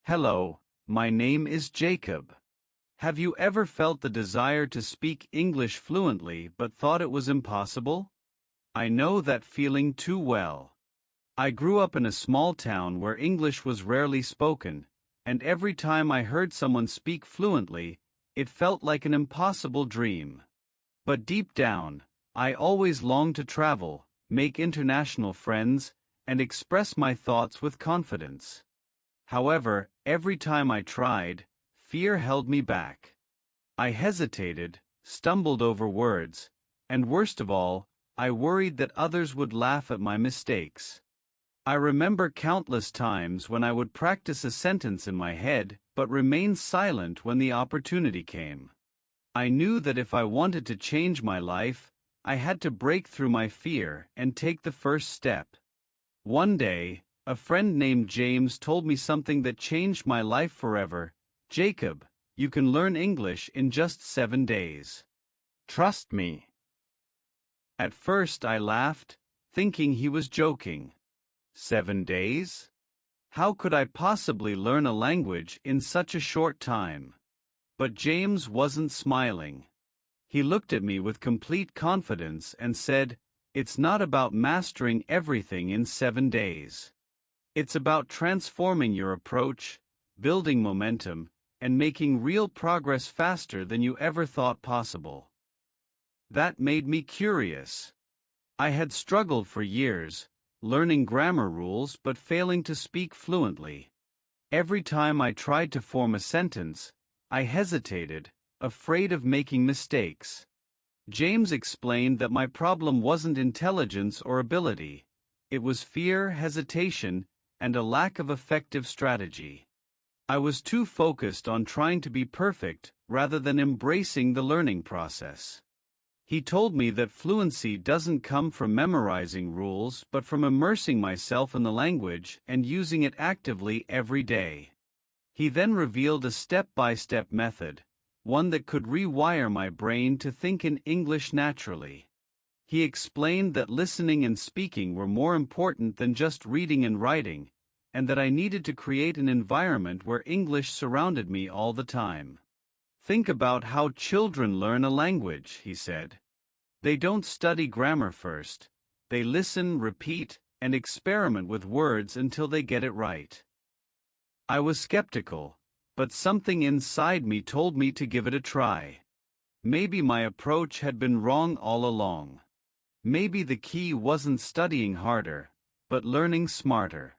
Hello, my name is Jacob. Have you ever felt the desire to speak English fluently but thought it was impossible? I know that feeling too well. I grew up in a small town where English was rarely spoken, and every time I heard someone speak fluently, it felt like an impossible dream. But deep down, I always longed to travel, make international friends, and express my thoughts with confidence. However, every time I tried, fear held me back. I hesitated, stumbled over words, and worst of all, I worried that others would laugh at my mistakes. I remember countless times when I would practice a sentence in my head but remain silent when the opportunity came. I knew that if I wanted to change my life, I had to break through my fear and take the first step. One day, a friend named James told me something that changed my life forever. Jacob, you can learn English in just 7 days. Trust me. At first I laughed, thinking he was joking. 7 days? How could I possibly learn a language in such a short time? But James wasn't smiling. He looked at me with complete confidence and said, "It's not about mastering everything in 7 days. It's about transforming your approach, building momentum, and making real progress faster than you ever thought possible." That made me curious. I had struggled for years, learning grammar rules but failing to speak fluently. Every time I tried to form a sentence, I hesitated, afraid of making mistakes. James explained that my problem wasn't intelligence or ability. It was fear, hesitation, and a lack of effective strategy. I was too focused on trying to be perfect rather than embracing the learning process. He told me that fluency doesn't come from memorizing rules but from immersing myself in the language and using it actively every day. He then revealed a step-by-step method, one that could rewire my brain to think in English naturally. He explained that listening and speaking were more important than just reading and writing, and that I needed to create an environment where English surrounded me all the time. Think about how children learn a language, he said. They don't study grammar first. They listen, repeat, and experiment with words until they get it right. I was skeptical, but something inside me told me to give it a try. Maybe my approach had been wrong all along. Maybe the key wasn't studying harder, but learning smarter.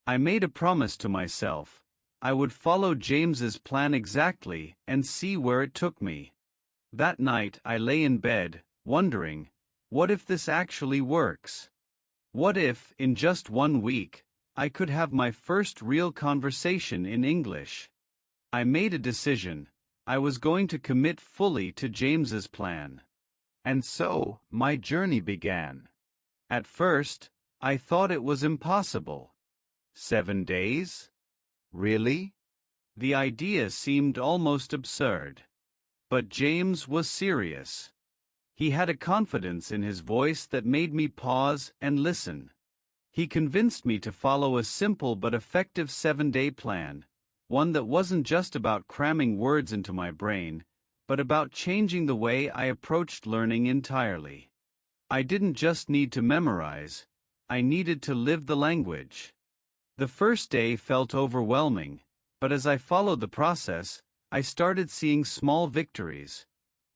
I made a promise to myself. I would follow James's plan exactly and see where it took me. That night I lay in bed, wondering, what if this actually works? What if, in just 1 week, I could have my first real conversation in English? I made a decision. I was going to commit fully to James's plan. And so, my journey began. At first, I thought it was impossible. 7 days? Really? The idea seemed almost absurd. But James was serious. He had a confidence in his voice that made me pause and listen. He convinced me to follow a simple but effective 7-day plan, one that wasn't just about cramming words into my brain, but about changing the way I approached learning entirely. I didn't just need to memorize, I needed to live the language. The first day felt overwhelming, but as I followed the process, I started seeing small victories,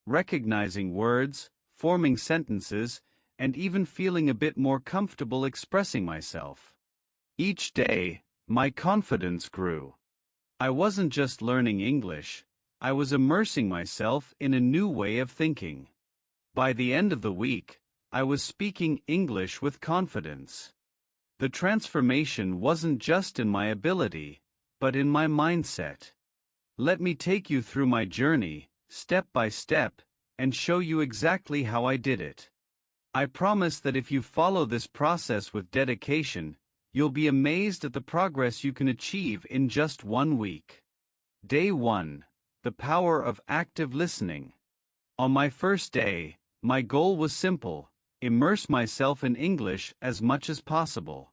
recognizing words, forming sentences, and even feeling a bit more comfortable expressing myself. Each day, my confidence grew. I wasn't just learning English, I was immersing myself in a new way of thinking. By the end of the week, I was speaking English with confidence. The transformation wasn't just in my ability, but in my mindset. Let me take you through my journey, step by step, and show you exactly how I did it. I promise that if you follow this process with dedication, you'll be amazed at the progress you can achieve in just 1 week. Day 1. The power of active listening. On my first day, my goal was simple: immerse myself in English as much as possible.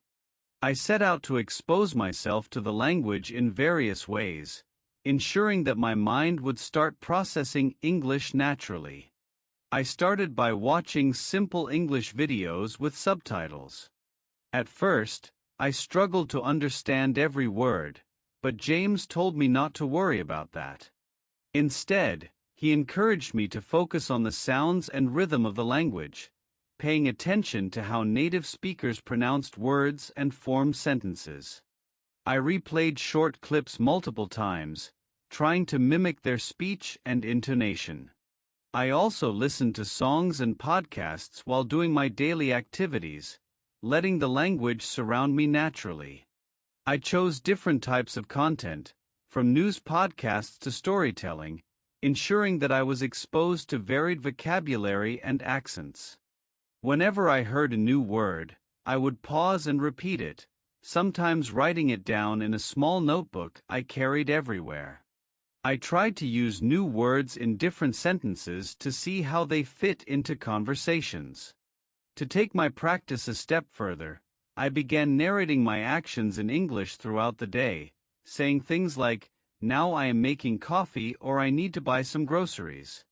I set out to expose myself to the language in various ways, ensuring that my mind would start processing English naturally. I started by watching simple English videos with subtitles. At first, I struggled to understand every word, but James told me not to worry about that. Instead, he encouraged me to focus on the sounds and rhythm of the language, paying attention to how native speakers pronounced words and formed sentences. I replayed short clips multiple times, trying to mimic their speech and intonation. I also listened to songs and podcasts while doing my daily activities, letting the language surround me naturally. I chose different types of content, from news podcasts to storytelling, ensuring that I was exposed to varied vocabulary and accents. Whenever I heard a new word, I would pause and repeat it, sometimes writing it down in a small notebook I carried everywhere. I tried to use new words in different sentences to see how they fit into conversations. To take my practice a step further, I began narrating my actions in English throughout the day, saying things like, "Now I am making coffee," or "I need to buy some groceries."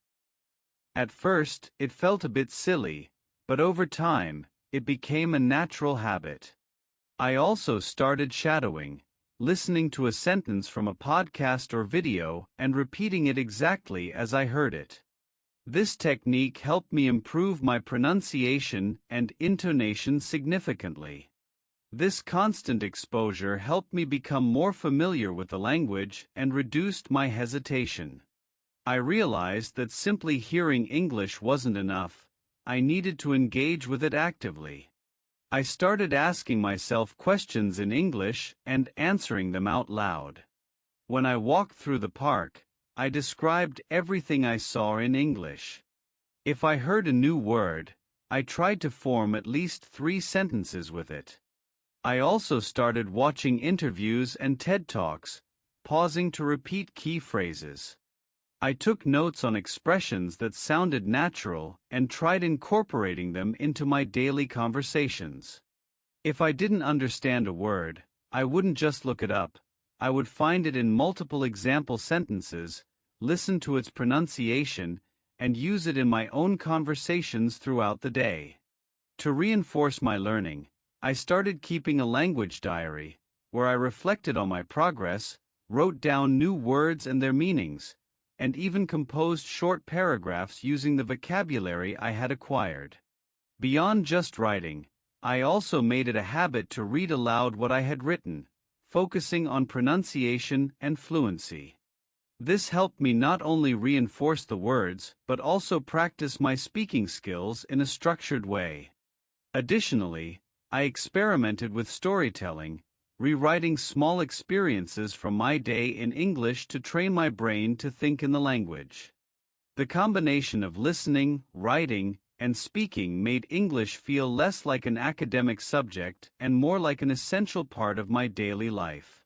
At first, it felt a bit silly, but over time, it became a natural habit. I also started shadowing, listening to a sentence from a podcast or video and repeating it exactly as I heard it. This technique helped me improve my pronunciation and intonation significantly. This constant exposure helped me become more familiar with the language and reduced my hesitation. I realized that simply hearing English wasn't enough. I needed to engage with it actively. I started asking myself questions in English and answering them out loud. When I walked through the park, I described everything I saw in English. If I heard a new word, I tried to form at least 3 sentences with it. I also started watching interviews and TED Talks, pausing to repeat key phrases. I took notes on expressions that sounded natural and tried incorporating them into my daily conversations. If I didn't understand a word, I wouldn't just look it up. I would find it in multiple example sentences, listen to its pronunciation, and use it in my own conversations throughout the day. To reinforce my learning, I started keeping a language diary, where I reflected on my progress, wrote down new words and their meanings, and even composed short paragraphs using the vocabulary I had acquired. Beyond just writing, I also made it a habit to read aloud what I had written, focusing on pronunciation and fluency. This helped me not only reinforce the words but also practice my speaking skills in a structured way. Additionally, I experimented with storytelling, rewriting small experiences from my day in English to train my brain to think in the language. The combination of listening, writing, and speaking made English feel less like an academic subject and more like an essential part of my daily life.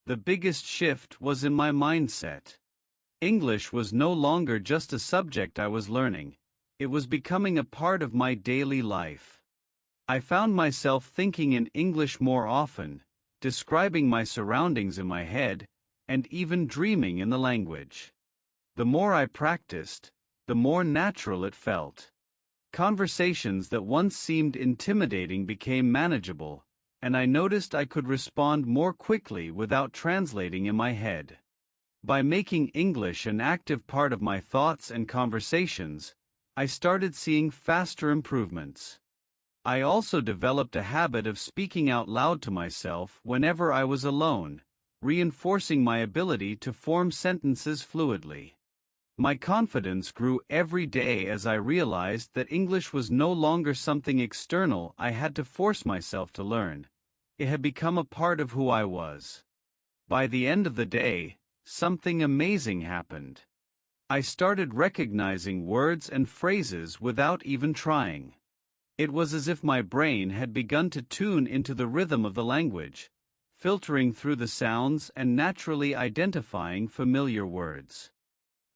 The biggest shift was in my mindset. English was no longer just a subject I was learning, it was becoming a part of my daily life. I found myself thinking in English more often, describing my surroundings in my head, and even dreaming in the language. The more I practiced, the more natural it felt. Conversations that once seemed intimidating became manageable, and I noticed I could respond more quickly without translating in my head. By making English an active part of my thoughts and conversations, I started seeing faster improvements. I also developed a habit of speaking out loud to myself whenever I was alone, reinforcing my ability to form sentences fluidly. My confidence grew every day as I realized that English was no longer something external I had to force myself to learn. It had become a part of who I was. By the end of the day, something amazing happened. I started recognizing words and phrases without even trying. It was as if my brain had begun to tune into the rhythm of the language, filtering through the sounds and naturally identifying familiar words.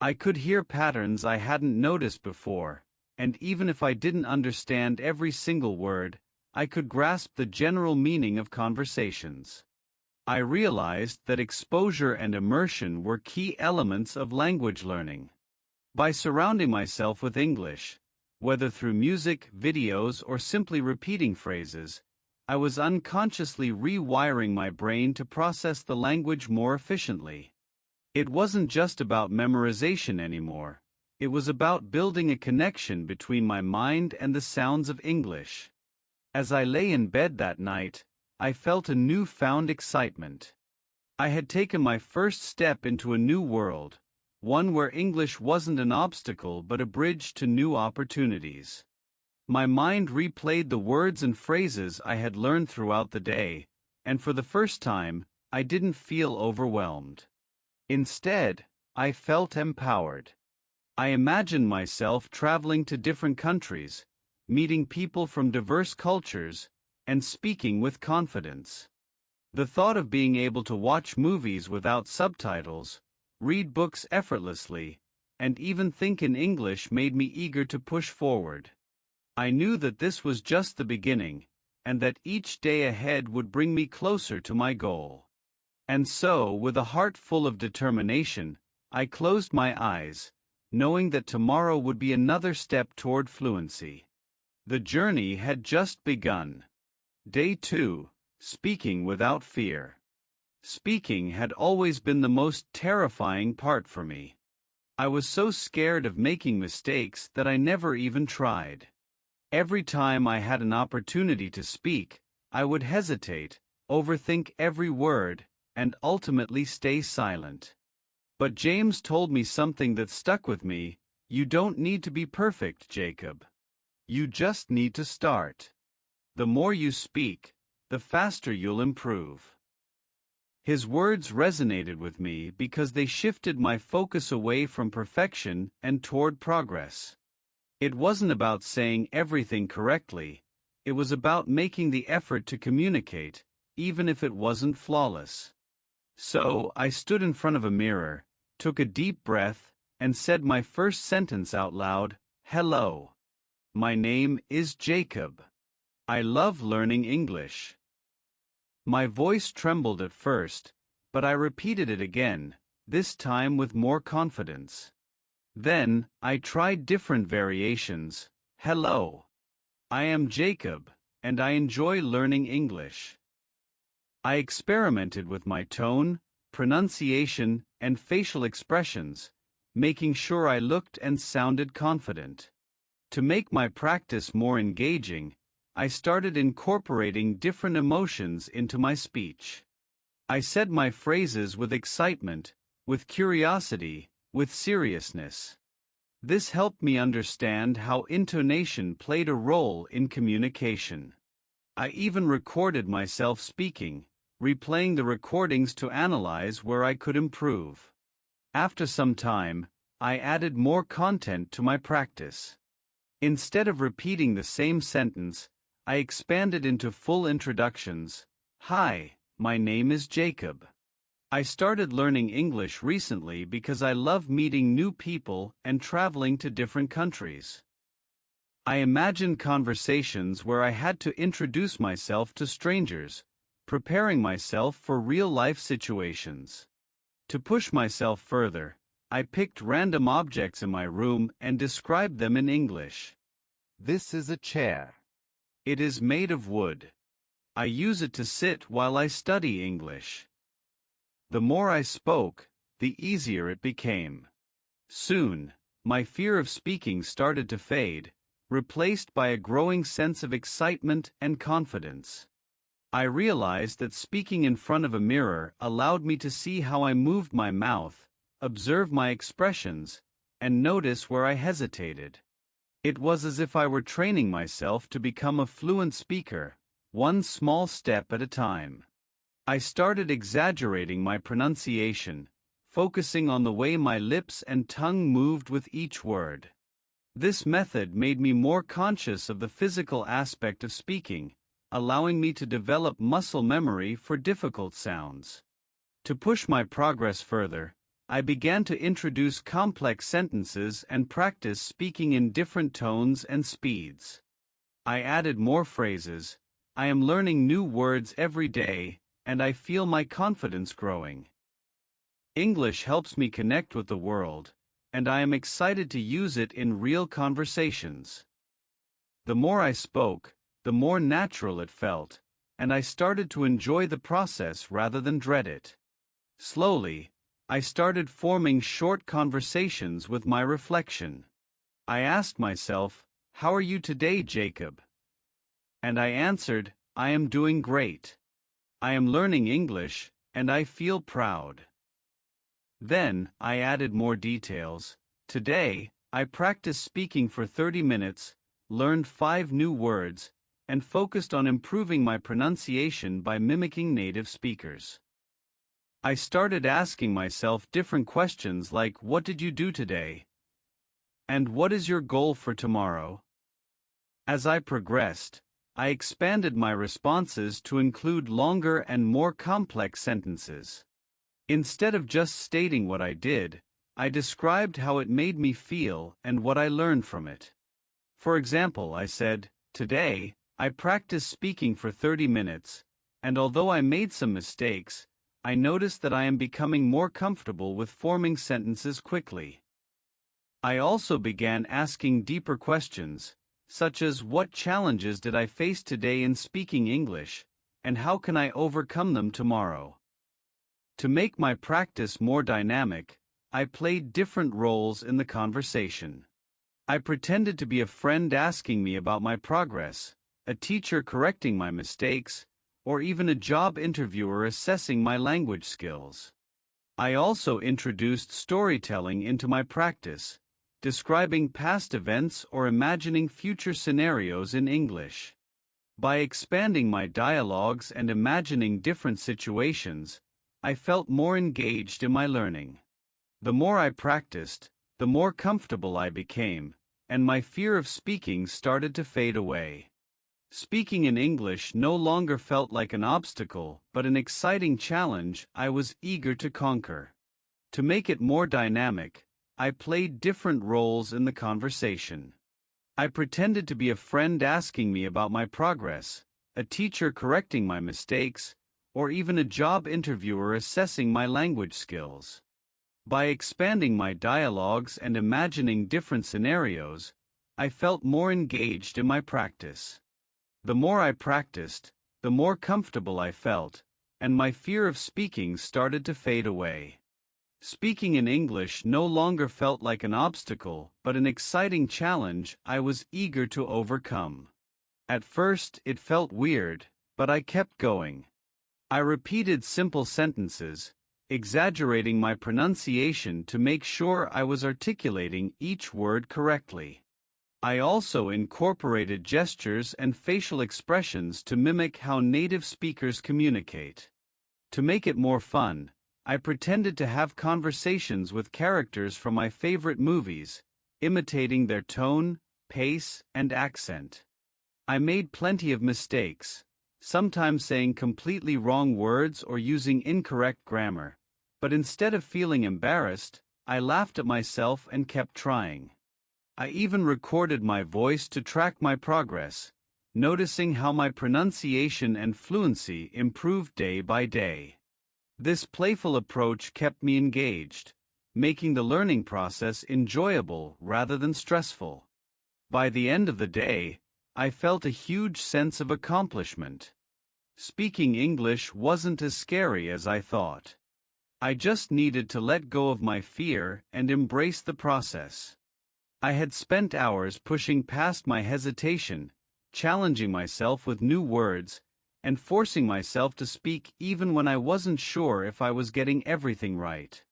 I could hear patterns I hadn't noticed before, and even if I didn't understand every single word, I could grasp the general meaning of conversations. I realized that exposure and immersion were key elements of language learning. By surrounding myself with English, whether through music, videos, or simply repeating phrases, I was unconsciously rewiring my brain to process the language more efficiently. It wasn't just about memorization anymore. It was about building a connection between my mind and the sounds of English. As I lay in bed that night, I felt a newfound excitement. I had taken my first step into a new world, one where English wasn't an obstacle but a bridge to new opportunities. My mind replayed the words and phrases I had learned throughout the day, and for the first time, I didn't feel overwhelmed. Instead, I felt empowered. I imagined myself traveling to different countries, meeting people from diverse cultures, and speaking with confidence. The thought of being able to watch movies without subtitles, read books effortlessly, and even think in English made me eager to push forward. I knew that this was just the beginning, and that each day ahead would bring me closer to my goal. And so, with a heart full of determination, I closed my eyes, knowing that tomorrow would be another step toward fluency. The journey had just begun. Day 2, Speaking Without Fear. Speaking had always been the most terrifying part for me. I was so scared of making mistakes that I never even tried. Every time I had an opportunity to speak, I would hesitate, overthink every word, and ultimately stay silent. But James told me something that stuck with me: you don't need to be perfect, Jacob. You just need to start. The more you speak, the faster you'll improve. His words resonated with me because they shifted my focus away from perfection and toward progress. It wasn't about saying everything correctly, it was about making the effort to communicate, even if it wasn't flawless. So, I stood in front of a mirror, took a deep breath, and said my first sentence out loud: "Hello. My name is Jacob. I love learning English." My voice trembled at first, but I repeated it again, this time with more confidence. Then, I tried different variations. "Hello. I am Jacob, and I enjoy learning English." I experimented with my tone, pronunciation, and facial expressions, making sure I looked and sounded confident. To make my practice more engaging, I started incorporating different emotions into my speech. I said my phrases with excitement, with curiosity, with seriousness. This helped me understand how intonation played a role in communication. I even recorded myself speaking, replaying the recordings to analyze where I could improve. After some time, I added more content to my practice. Instead of repeating the same sentence, I expanded into full introductions. "Hi, my name is Jacob. I started learning English recently because I love meeting new people and traveling to different countries." I imagined conversations where I had to introduce myself to strangers, preparing myself for real-life situations. To push myself further, I picked random objects in my room and described them in English. "This is a chair. It is made of wood. I use it to sit while I study English." The more I spoke, the easier it became. Soon, my fear of speaking started to fade, replaced by a growing sense of excitement and confidence. I realized that speaking in front of a mirror allowed me to see how I moved my mouth, observe my expressions, and notice where I hesitated. It was as if I were training myself to become a fluent speaker, one small step at a time. I started exaggerating my pronunciation, focusing on the way my lips and tongue moved with each word. This method made me more conscious of the physical aspect of speaking, allowing me to develop muscle memory for difficult sounds. To push my progress further, I began to introduce complex sentences and practice speaking in different tones and speeds. I added more phrases, I am learning new words every day, and I feel my confidence growing. English helps me connect with the world, and I am excited to use it in real conversations. The more I spoke, the more natural it felt, and I started to enjoy the process rather than dread it. Slowly, I started forming short conversations with my reflection. I asked myself, "How are you today, Jacob?" And I answered, "I am doing great. I am learning English, and I feel proud." Then, I added more details. "Today, I practiced speaking for 30 minutes, learned 5 new words, and focused on improving my pronunciation by mimicking native speakers." I started asking myself different questions like, "What did you do today?" and "What is your goal for tomorrow?" As I progressed, I expanded my responses to include longer and more complex sentences. Instead of just stating what I did, I described how it made me feel and what I learned from it. For example, I said, "Today, I practiced speaking for 30 minutes, and although I made some mistakes, I noticed that I am becoming more comfortable with forming sentences quickly." I also began asking deeper questions, such as what challenges did I face today in speaking English, and how can I overcome them tomorrow? To make my practice more dynamic, I played different roles in the conversation. I pretended to be a friend asking me about my progress, a teacher correcting my mistakes, or even a job interviewer assessing my language skills. I also introduced storytelling into my practice, describing past events or imagining future scenarios in English. By expanding my dialogues and imagining different situations, I felt more engaged in my learning. The more I practiced, the more comfortable I became, and my fear of speaking started to fade away. Speaking in English no longer felt like an obstacle, but an exciting challenge I was eager to conquer. To make it more dynamic, I played different roles in the conversation. I pretended to be a friend asking me about my progress, a teacher correcting my mistakes, or even a job interviewer assessing my language skills. By expanding my dialogues and imagining different scenarios, I felt more engaged in my practice. The more I practiced, the more comfortable I felt, and my fear of speaking started to fade away. Speaking in English no longer felt like an obstacle, but an exciting challenge I was eager to overcome. At first, it felt weird, but I kept going. I repeated simple sentences, exaggerating my pronunciation to make sure I was articulating each word correctly. I also incorporated gestures and facial expressions to mimic how native speakers communicate. To make it more fun, I pretended to have conversations with characters from my favorite movies, imitating their tone, pace, and accent. I made plenty of mistakes, sometimes saying completely wrong words or using incorrect grammar, but instead of feeling embarrassed, I laughed at myself and kept trying. I even recorded my voice to track my progress, noticing how my pronunciation and fluency improved day by day. This playful approach kept me engaged, making the learning process enjoyable rather than stressful. By the end of the day, I felt a huge sense of accomplishment. Speaking English wasn't as scary as I thought. I just needed to let go of my fear and embrace the process. I had spent hours pushing past my hesitation, challenging myself with new words, and forcing myself to speak even when I wasn't sure if I was getting everything right.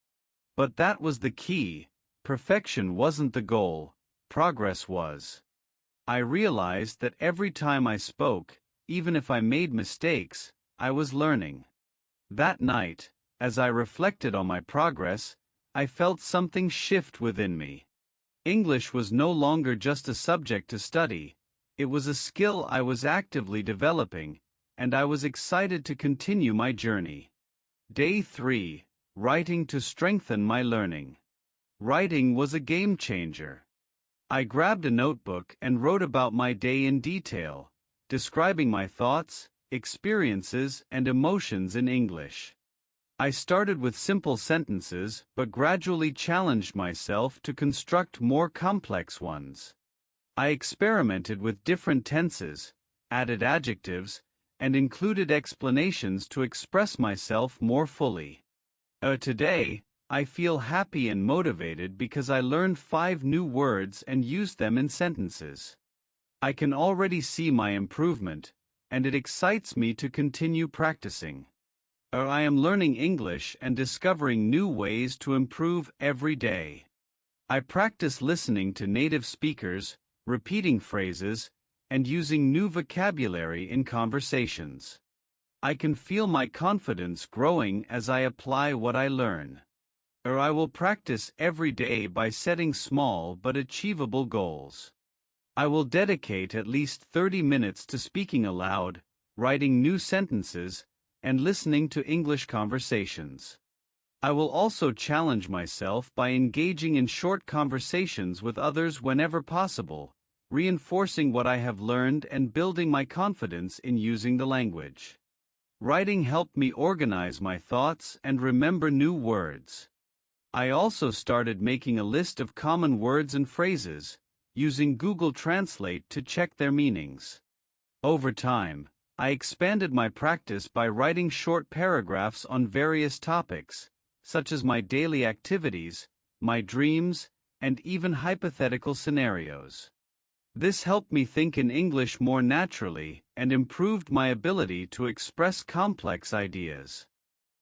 But that was the key. Perfection wasn't the goal, progress was. I realized that every time I spoke, even if I made mistakes, I was learning. That night, as I reflected on my progress, I felt something shift within me. English was no longer just a subject to study, it was a skill I was actively developing, and I was excited to continue my journey. Day 3, Writing to strengthen my learning. Writing was a game changer. I grabbed a notebook and wrote about my day in detail, describing my thoughts, experiences, and emotions in English. I started with simple sentences but gradually challenged myself to construct more complex ones. I experimented with different tenses, added adjectives, and included explanations to express myself more fully. Today, I feel happy and motivated because I learned 5 new words and used them in sentences. I can already see my improvement, and it excites me to continue practicing. I am learning English and discovering new ways to improve every day. I practice listening to native speakers, repeating phrases, and using new vocabulary in conversations. I can feel my confidence growing as I apply what I learn. I will practice every day by setting small but achievable goals. I will dedicate at least 30 minutes to speaking aloud, writing new sentences, and listening to English conversations. I will also challenge myself by engaging in short conversations with others whenever possible, reinforcing what I have learned and building my confidence in using the language. Writing helped me organize my thoughts and remember new words. I also started making a list of common words and phrases, using Google Translate to check their meanings. Over time, I expanded my practice by writing short paragraphs on various topics, such as my daily activities, my dreams, and even hypothetical scenarios. This helped me think in English more naturally and improved my ability to express complex ideas.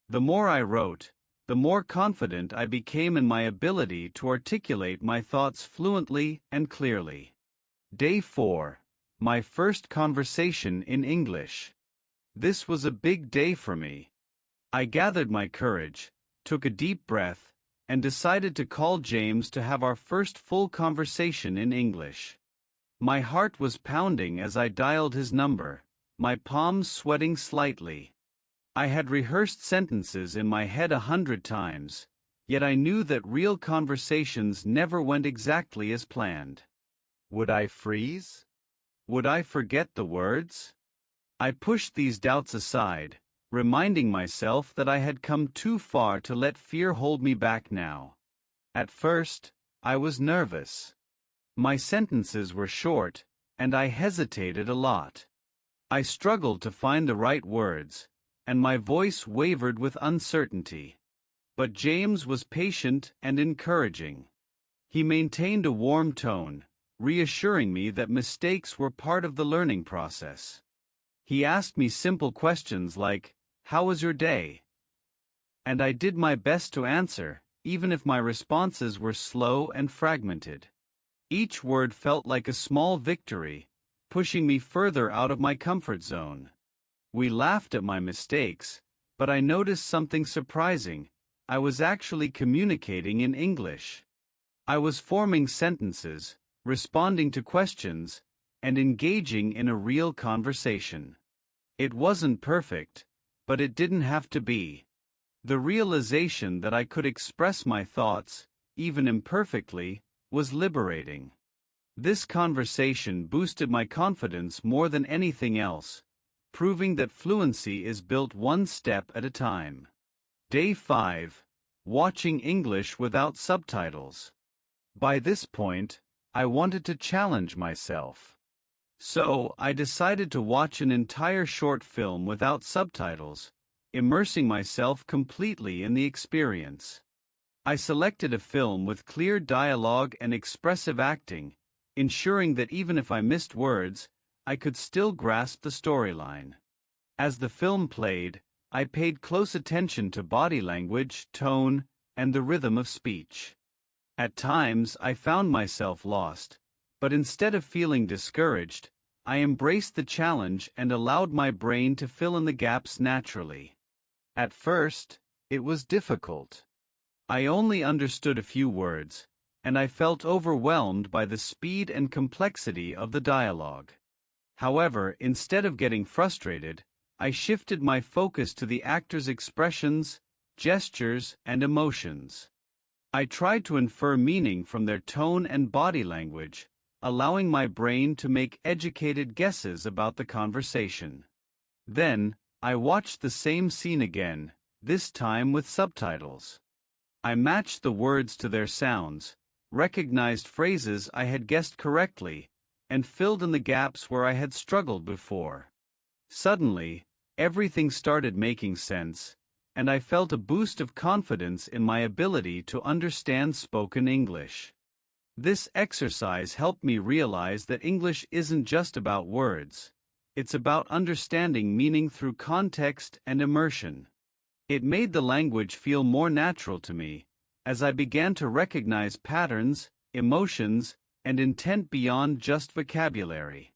The more I wrote, the more confident I became in my ability to articulate my thoughts fluently and clearly. Day 4. My first conversation in English. This was a big day for me. I gathered my courage, took a deep breath, and decided to call James to have our first full conversation in English. My heart was pounding as I dialed his number, my palms sweating slightly. I had rehearsed sentences in my head 100 times, yet I knew that real conversations never went exactly as planned. Would I freeze? Would I forget the words? I pushed these doubts aside, reminding myself that I had come too far to let fear hold me back now. At first, I was nervous. My sentences were short, and I hesitated a lot. I struggled to find the right words, and my voice wavered with uncertainty. But James was patient and encouraging. He maintained a warm tone, reassuring me that mistakes were part of the learning process. He asked me simple questions like, "How was your day?" And I did my best to answer, even if my responses were slow and fragmented. Each word felt like a small victory, pushing me further out of my comfort zone. We laughed at my mistakes, but I noticed something surprising. I was actually communicating in English. I was forming sentences, responding to questions, and engaging in a real conversation. It wasn't perfect, but it didn't have to be. The realization that I could express my thoughts, even imperfectly, was liberating. This conversation boosted my confidence more than anything else, proving that fluency is built one step at a time. Day 5. Watching English without subtitles. By this point, I wanted to challenge myself. So, I decided to watch an entire short film without subtitles, immersing myself completely in the experience. I selected a film with clear dialogue and expressive acting, ensuring that even if I missed words, I could still grasp the storyline. As the film played, I paid close attention to body language, tone, and the rhythm of speech. At times, I found myself lost, but instead of feeling discouraged, I embraced the challenge and allowed my brain to fill in the gaps naturally. At first, it was difficult. I only understood a few words, and I felt overwhelmed by the speed and complexity of the dialogue. However, instead of getting frustrated, I shifted my focus to the actors' expressions, gestures, and emotions. I tried to infer meaning from their tone and body language, allowing my brain to make educated guesses about the conversation. Then, I watched the same scene again, this time with subtitles. I matched the words to their sounds, recognized phrases I had guessed correctly, and filled in the gaps where I had struggled before. Suddenly, everything started making sense, and I felt a boost of confidence in my ability to understand spoken English. This exercise helped me realize that English isn't just about words. It's about understanding meaning through context and immersion. It made the language feel more natural to me, as I began to recognize patterns, emotions, and intent beyond just vocabulary.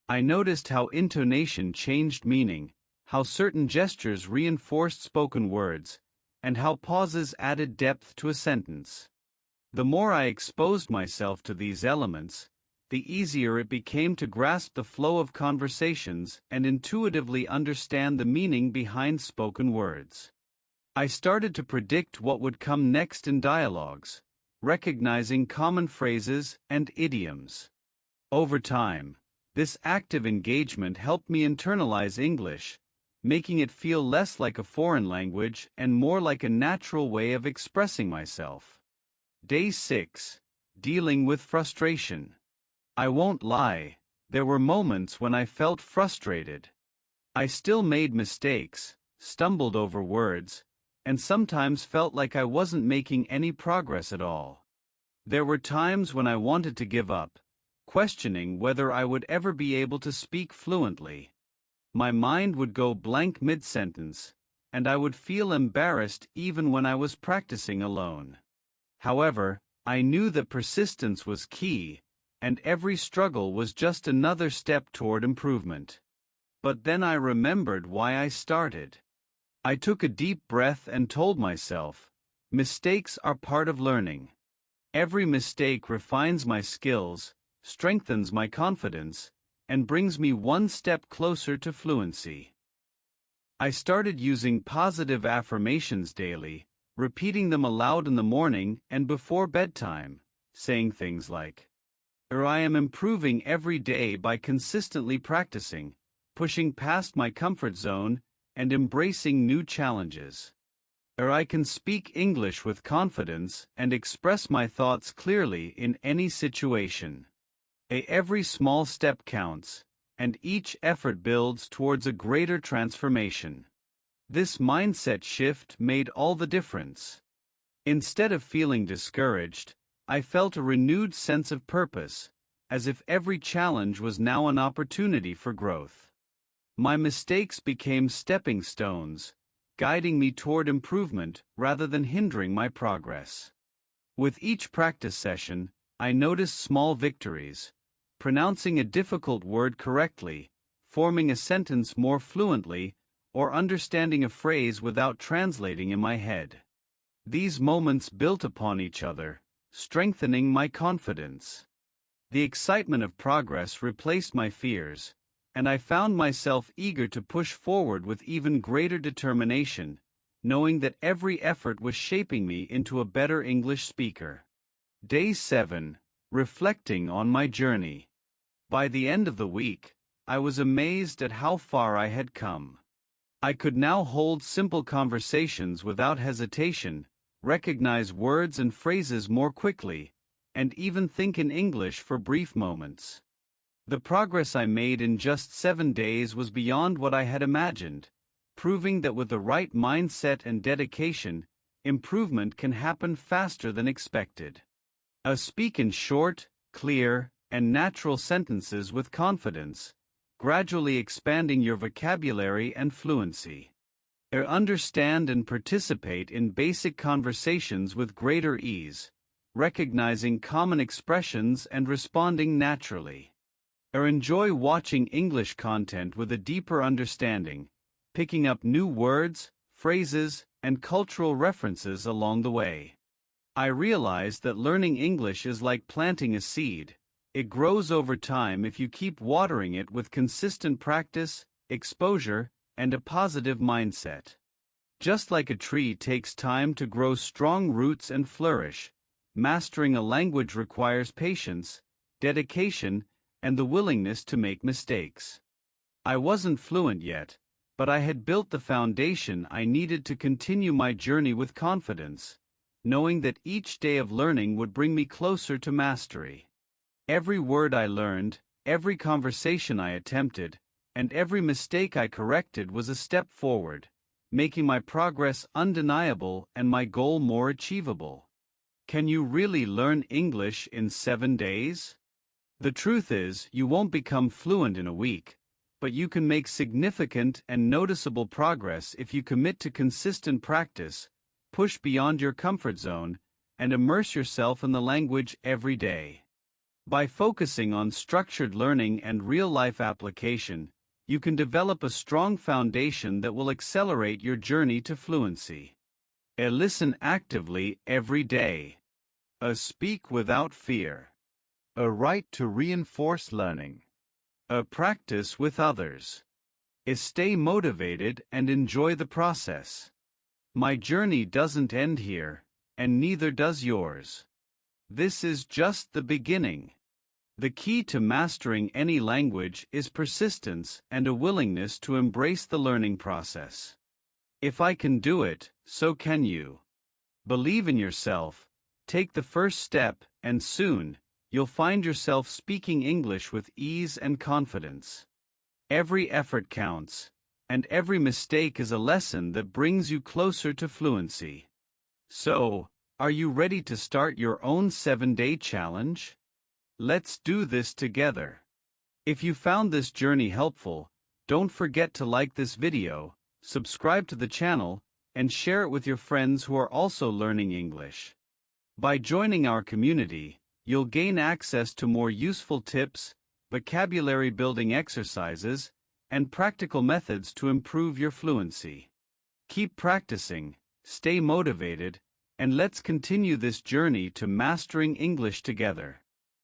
I noticed how intonation changed meaning, how certain gestures reinforced spoken words, and how pauses added depth to a sentence. The more I exposed myself to these elements, the easier it became to grasp the flow of conversations and intuitively understand the meaning behind spoken words. I started to predict what would come next in dialogues, recognizing common phrases and idioms. Over time, this active engagement helped me internalize English, making it feel less like a foreign language and more like a natural way of expressing myself. Day 6. Dealing with frustration. I won't lie, there were moments when I felt frustrated. I still made mistakes, stumbled over words, and sometimes felt like I wasn't making any progress at all. There were times when I wanted to give up, questioning whether I would ever be able to speak fluently. My mind would go blank mid-sentence, and I would feel embarrassed even when I was practicing alone. However, I knew that persistence was key, and every struggle was just another step toward improvement. But then I remembered why I started. I took a deep breath and told myself, mistakes are part of learning. Every mistake refines my skills, strengthens my confidence, and brings me one step closer to fluency. I started using positive affirmations daily, repeating them aloud in the morning and before bedtime, saying things like, I am improving every day by consistently practicing, pushing past my comfort zone, and embracing new challenges. I can speak English with confidence and express my thoughts clearly in any situation. Every small step counts, and each effort builds towards a greater transformation. This mindset shift made all the difference. Instead of feeling discouraged, I felt a renewed sense of purpose, as if every challenge was now an opportunity for growth. My mistakes became stepping stones, guiding me toward improvement rather than hindering my progress. With each practice session, I noticed small victories, pronouncing a difficult word correctly, forming a sentence more fluently, or understanding a phrase without translating in my head. These moments built upon each other, strengthening my confidence. The excitement of progress replaced my fears, and I found myself eager to push forward with even greater determination, knowing that every effort was shaping me into a better English speaker. Day 7. Reflecting on my journey. By the end of the week, I was amazed at how far I had come. I could now hold simple conversations without hesitation, recognize words and phrases more quickly, and even think in English for brief moments. The progress I made in just 7 days was beyond what I had imagined, proving that with the right mindset and dedication, improvement can happen faster than expected. Speak in short, clear, and natural sentences with confidence, gradually expanding your vocabulary and fluency. Understand and participate in basic conversations with greater ease, recognizing common expressions and responding naturally. Enjoy watching English content with a deeper understanding, picking up new words, phrases, and cultural references along the way. I realized that learning English is like planting a seed. It grows over time if you keep watering it with consistent practice, exposure, and a positive mindset. Just like a tree takes time to grow strong roots and flourish, mastering a language requires patience, dedication, and the willingness to make mistakes. I wasn't fluent yet, but I had built the foundation I needed to continue my journey with confidence, knowing that each day of learning would bring me closer to mastery. Every word I learned, every conversation I attempted, and every mistake I corrected was a step forward, making my progress undeniable and my goal more achievable. Can you really learn English in 7 days? The truth is, you won't become fluent in a week, but you can make significant and noticeable progress if you commit to consistent practice, push beyond your comfort zone, and immerse yourself in the language every day. By focusing on structured learning and real-life application, you can develop a strong foundation that will accelerate your journey to fluency. A listen actively every day. A speak without fear. A right to reinforce learning. A practice with others. A stay motivated and enjoy the process. My journey doesn't end here, and neither does yours. This is just the beginning. The key to mastering any language is persistence and a willingness to embrace the learning process. If I can do it, so can you. Believe in yourself, take the first step, and soon, you'll find yourself speaking English with ease and confidence. Every effort counts, and every mistake is a lesson that brings you closer to fluency. So, are you ready to start your own 7-day challenge? Let's do this together. If you found this journey helpful, don't forget to like this video, subscribe to the channel, and share it with your friends who are also learning English. By joining our community, you'll gain access to more useful tips, vocabulary building exercises, and practical methods to improve your fluency. Keep practicing, stay motivated, and let's continue this journey to mastering English together.